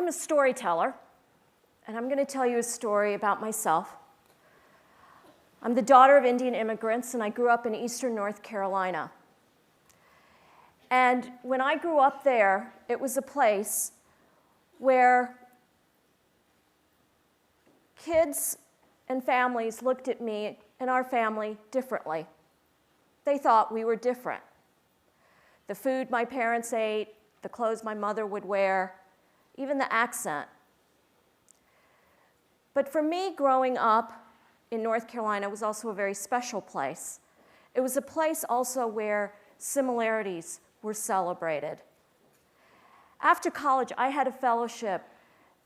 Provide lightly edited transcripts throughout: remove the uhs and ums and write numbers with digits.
I'm a storyteller, and I'm going to tell you a story about myself. I'm the daughter of Indian immigrants, and I grew up in eastern North Carolina. And when I grew up there, it was a place where kids and families looked at me and our family differently. They thought we were different. The food my parents ate, the clothes my mother would wear, even the accent. But for me, growing up in North Carolina was also a very special place. It was a place also where similarities were celebrated. After college, I had a fellowship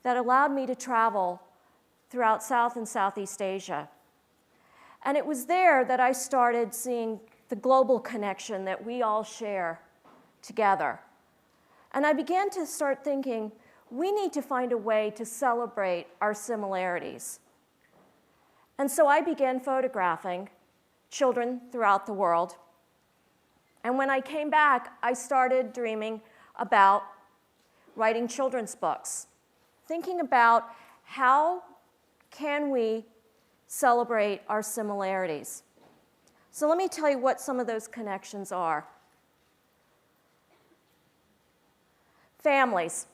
that allowed me to travel throughout South and Southeast Asia. And it was there that I started seeing the global connection that we all share together. And I began to start thinking, we need to find a way to celebrate our similarities. And so I began photographing children throughout the world. And when I came back, I started dreaming about writing children's books, thinking about how can we celebrate our similarities. So let me tell you what some of those connections are. Families.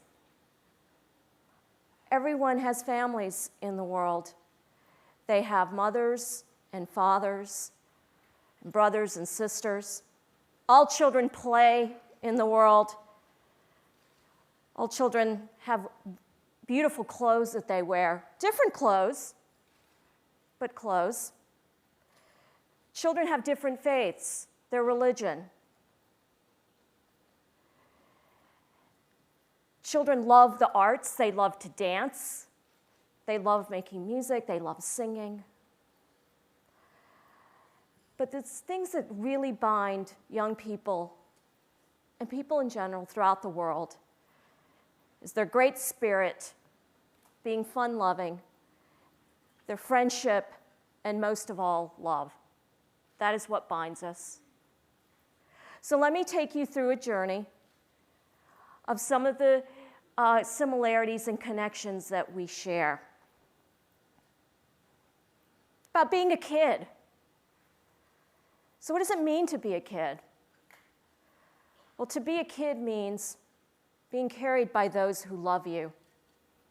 Everyone has families in the world. They have mothers and fathers, and brothers and sisters. All children play in the world. All children have beautiful clothes that they wear. Different clothes, but clothes. Children have different faiths, their religion. Children love the arts. They love to dance. They love making music. They love singing. But there's things that really bind young people and people in general throughout the world is their great spirit, being fun-loving, their friendship, and most of all, love. That is what binds us. So let me take you through a journey of some of the similarities and connections that we share. About being a kid. So what does it mean to be a kid? Well, to be a kid means being carried by those who love you.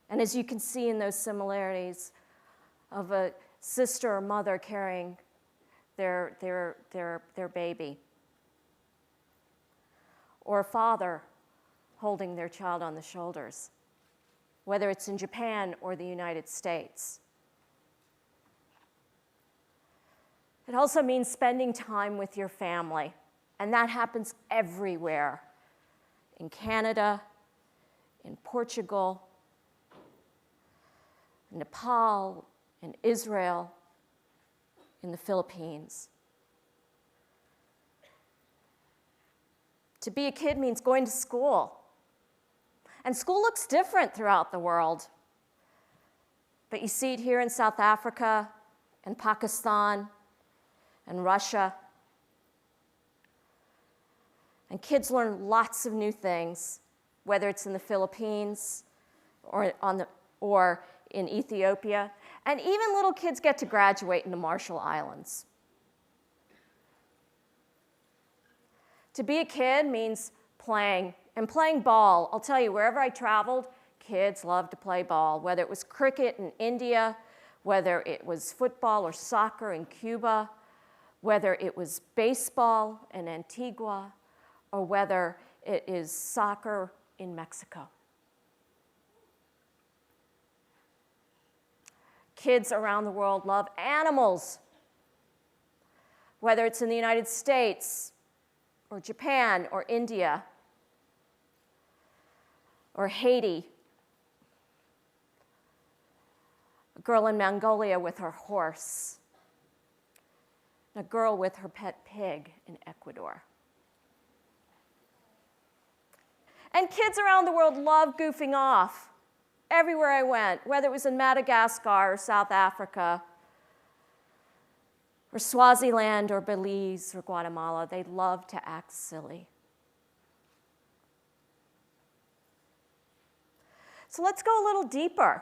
And as you can see in those similarities of a sister or mother carrying their baby, or a father holding their child on the shoulders, whether it's in Japan or the United States. It also means spending time with your family, and that happens everywhere. In Canada, in Portugal, in Nepal, in Israel, in the Philippines. To be a kid means going to school. And school looks different throughout the world. But you see it here in South Africa, and Pakistan, and Russia. And kids learn lots of new things, whether it's in the Philippines or in Ethiopia. And even little kids get to graduate in the Marshall Islands. To be a kid means playing, and playing ball. I'll tell you, wherever I traveled, kids loved to play ball, whether it was cricket in India, whether it was football or soccer in Cuba, whether it was baseball in Antigua, or whether it is soccer in Mexico. Kids around the world love animals, whether it's in the United States, or Japan, or India, or Haiti. A girl in Mongolia with her horse. And a girl with her pet pig in Ecuador. And kids around the world love goofing off. Everywhere I went, whether it was in Madagascar or South Africa, or Swaziland or Belize or Guatemala, they love to act silly. So let's go a little deeper.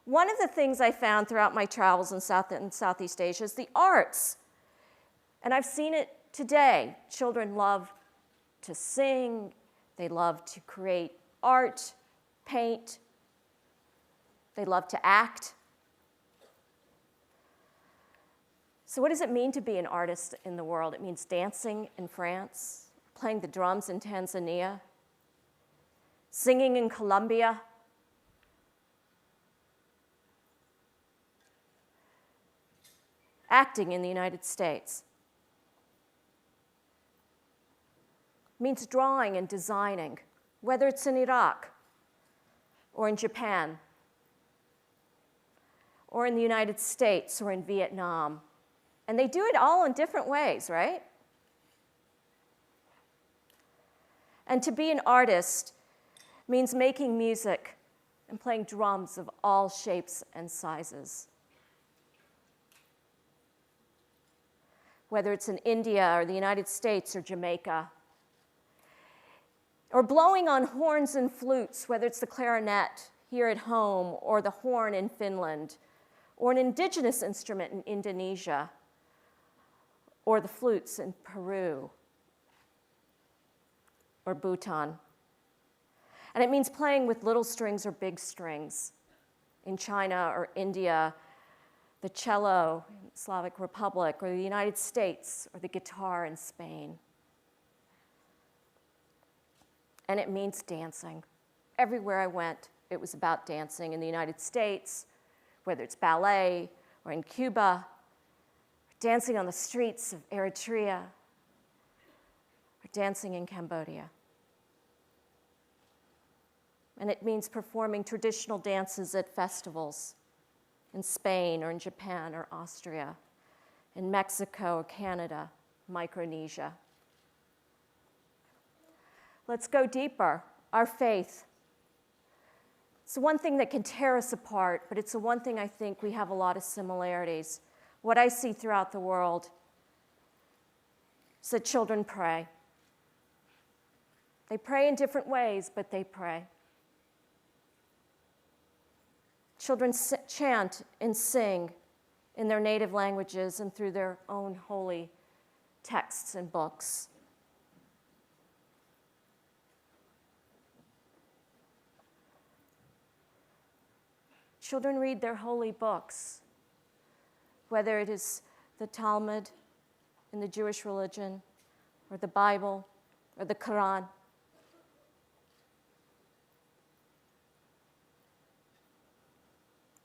One of the things I found throughout my travels in South and Southeast Asia is the arts. And I've seen it today. Children love to sing. They love to create art, paint. They love to act. So what does it mean to be an artist in the world? It means dancing in France, playing the drums in Tanzania, singing in Colombia, acting in the United States. It means drawing and designing, whether it's in Iraq or in Japan or in the United States or in Vietnam. And they do it all in different ways, right? And to be an artist means making music and playing drums of all shapes and sizes. Whether it's in India or the United States or Jamaica, or blowing on horns and flutes, whether it's the clarinet here at home or the horn in Finland, or an indigenous instrument in Indonesia, or the flutes in Peru or Bhutan. And it means playing with little strings or big strings. In China or India, the cello in the Slavic Republic, or the United States, or the guitar in Spain. And it means dancing. Everywhere I went, it was about dancing. In the United States, whether it's ballet, or in Cuba, or dancing on the streets of Eritrea, or dancing in Cambodia. And it means performing traditional dances at festivals in Spain or in Japan or Austria, in Mexico or Canada, Micronesia. Let's go deeper. Our faith. It's the one thing that can tear us apart, but it's the one thing I think we have a lot of similarities. What I see throughout the world is that children pray. They pray in different ways, but they pray. Children chant and sing in their native languages and through their own holy texts and books. Children read their holy books, whether it is the Talmud in the Jewish religion, or the Bible, or the Quran.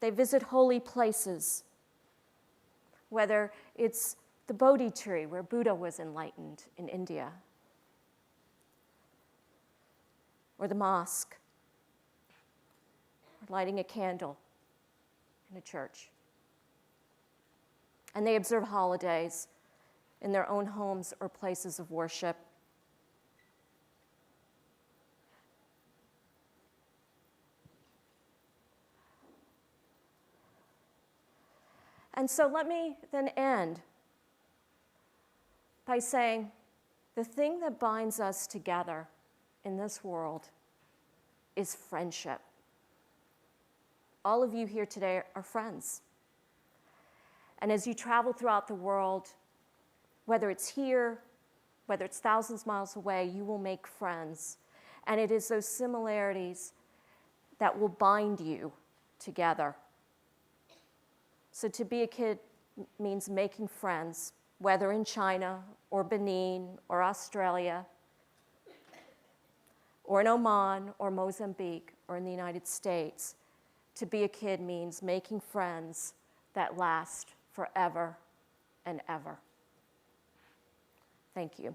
They visit holy places, whether it's the Bodhi tree where Buddha was enlightened in India, or the mosque, or lighting a candle in a church. And they observe holidays in their own homes or places of worship. And so let me then end by saying the thing that binds us together in this world is friendship. All of you here today are friends. And as you travel throughout the world, whether it's here, whether it's thousands of miles away, you will make friends. And it is those similarities that will bind you together. So to be a kid means making friends, whether in China or Benin or Australia or in Oman or Mozambique or in the United States. To be a kid means making friends that last forever and ever. Thank you.